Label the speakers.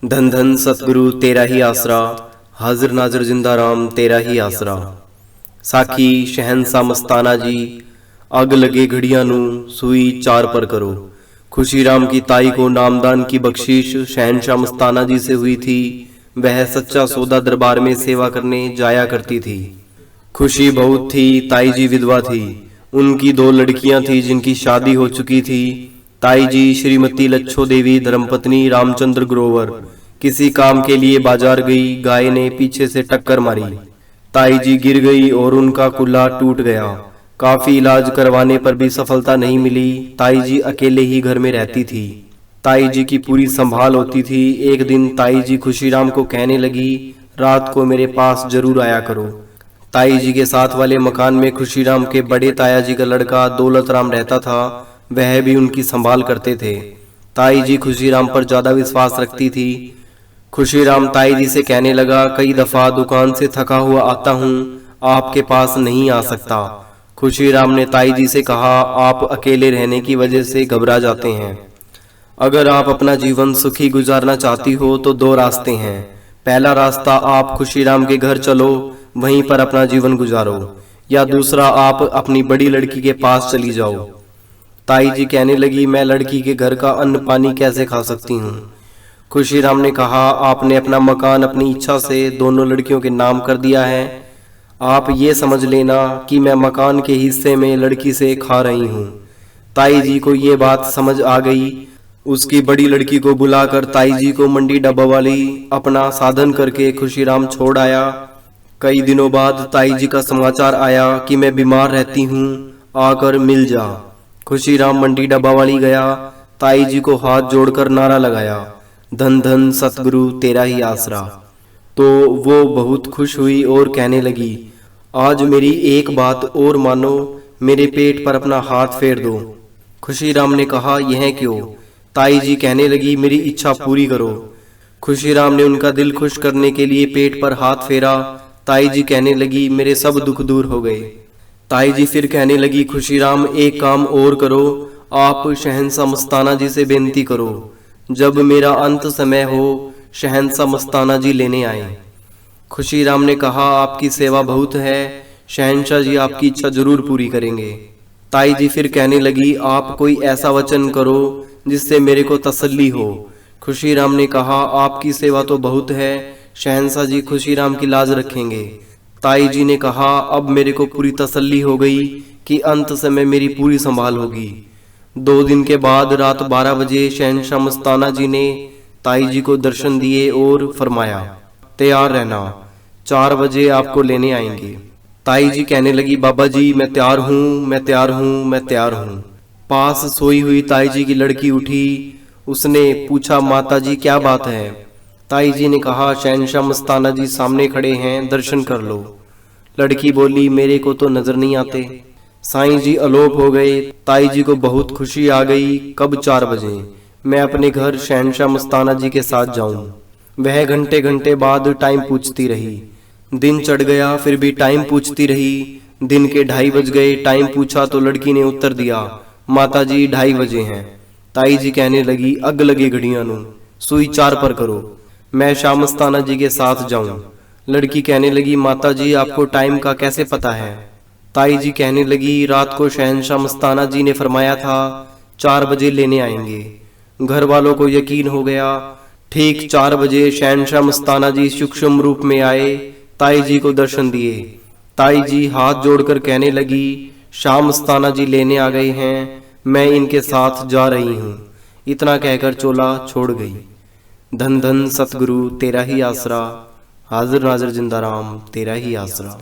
Speaker 1: धन धन सतगुरु तेरा ही आसरा, हाजिर नाजिर जिंदा राम तेरा ही आसरा। साखी शहनशाह मस्ताना जी, अग लगे घड़ियां नू सुई चार पर करो। खुशी राम की ताई को नामदान की बख्शीश शहनशाह मस्ताना जी से हुई थी। वह सच्चा सौदा दरबार में सेवा करने जाया करती थी। खुशी बहुत थी, ताई जी विधवा थी। उनकी 2 लड़कियां थी जिनकी शादी हो चुकी थी। ताई जी श्रीमती लच्छो देवी धर्मपत्नी रामचंद्र ग्रोवर किसी काम के लिए बाजार गई। गाय ने पीछे से टक्कर मारी। ताई जी गिर गई और उनका कुल्ला टूट गया। काफी इलाज करवाने पर भी सफलता नहीं मिली। ताई जी अकेले ही घर में रहती थी। ताई जी की पूरी संभाल होती थी। एक दिन ताई जी खुशीराम को कहने लगी, रात को मेरे पास जरूर आया करो। ताई जी के साथ वाले मकान में खुशीराम के बड़े ताया जी का लड़का दौलत राम रहता था। वह भी उनकी संभाल करते थे। ताई जी खुशीराम पर ज्यादा विश्वास रखती थी। खुशीराम ताई जी से कहने लगा, कई दफा दुकान से थका हुआ आता हूँ, आपके पास नहीं आ सकता। खुशीराम ने ताई जी से कहा, आप अकेले रहने की वजह से घबरा जाते हैं। अगर आप अपना जीवन सुखी गुजारना चाहती हो तो 2 रास्ते हैं। पहला रास्ता, आप खुशीराम के घर चलो, वहीं पर अपना जीवन गुजारो, या दूसरा आप अपनी बड़ी लड़की के पास चली जाओ। ताई जी कहने लगी, मैं लड़की के घर का अन्न पानी कैसे खा सकती हूँ। खुशीराम ने कहा, आपने अपना मकान अपनी इच्छा से दोनों लड़कियों के नाम कर दिया है। आप ये समझ लेना कि मैं मकान के हिस्से में लड़की से खा रही हूँ। ताई जी को ये बात समझ आ गई। उसकी बड़ी लड़की को बुलाकर ताई जी को मंडी डब्बा वाली अपना साधन करके खुशीराम छोड़ आया। कई दिनों बाद ताई जी का समाचार आया कि मैं बीमार रहती हूँ, आकर मिल जा। खुशीराम मंडी डब्बा वाली गया। ताई जी को हाथ जोड़कर नारा लगाया, धन धन सतगुरु तेरा ही आसरा। तो वो बहुत खुश हुई और कहने लगी, आज मेरी एक बात और मानो, मेरे पेट पर अपना हाथ फेर दो। खुशीराम ने कहा, यह क्यों। ताई जी कहने लगी, मेरी इच्छा पूरी करो। खुशीराम ने उनका दिल खुश करने के लिए पेट पर हाथ फेरा। ताई जी कहने लगी, मेरे सब दुख दूर हो गए। ताई जी फिर कहने लगी, खुशीराम एक काम और करो, आप शहनशाह मस्ताना जी से बेनती करो, जब मेरा अंत समय हो शहनशाह मस्ताना जी लेने आए। खुशीराम ने कहा, आपकी सेवा बहुत है, शहनशाह जी आपकी इच्छा जरूर पूरी करेंगे। ताई जी फिर कहने लगी, आप कोई ऐसा वचन करो जिससे मेरे को तसल्ली हो। खुशीराम ने कहा, आपकी सेवा तो बहुत है, शहनशाह जी खुशीराम की लाज रखेंगे। ताई जी ने कहा, अब मेरे को पूरी तसल्ली हो गई कि अंत समय मेरी पूरी संभाल होगी। 2 दिन के बाद रात 12 बजे शहनशाह मस्ताना जी ने ताई जी को दर्शन दिए और फरमाया, तैयार रहना, 4 बजे आपको लेने आएंगे। ताई जी कहने लगी, बाबा जी मैं तैयार हूँ, मैं तैयार हूँ, मैं तैयार हूँ। पास सोई हुई ताई जी की लड़की उठी। उसने पूछा, माता जी क्या बात है। ताई जी ने कहा, शहनशाह मस्ताना जी सामने खड़े हैं, दर्शन कर लो। लड़की बोली, मेरे को तो नजर नहीं आते। साईं जी अलोप हो गए। ताई जी को बहुत खुशी आ गई। कब 4 बजे मैं अपने घर शहनशाह मस्ताना जी के साथ जाऊं। वह घंटे घंटे बाद टाइम पूछती रही। दिन चढ़ गया, फिर भी टाइम पूछती रही। दिन के 2:30 बज गए। टाइम पूछा तो लड़की ने उत्तर दिया, माता जी 2:30 बजे हैं। ताई जी कहने लगी, अग लगी घड़ियां नू सुई 4 पर करो, मैं शाह मस्ताना जी के साथ जाऊं। लड़की कहने लगी, माता जी आपको टाइम का कैसे पता है। ताई जी कहने लगी, रात को शहनशाह मस्ताना जी ने फरमाया था 4 बजे लेने आएंगे। घर वालों को यकीन हो गया। ठीक 4 बजे शहनशाह मस्ताना जी सूक्ष्म रूप में आए। ताई जी को दर्शन दिए। ताई जी हाथ जोड़कर कहने लगी, शाह मस्ताना जी लेने आ गए हैं, मैं इनके साथ जा रही हूँ। इतना कहकर चोला छोड़ गई। धन धन सतगुरु तेरा ही आसरा, हाजिर नाजिर जिंदा राम तेरा ही आसरा।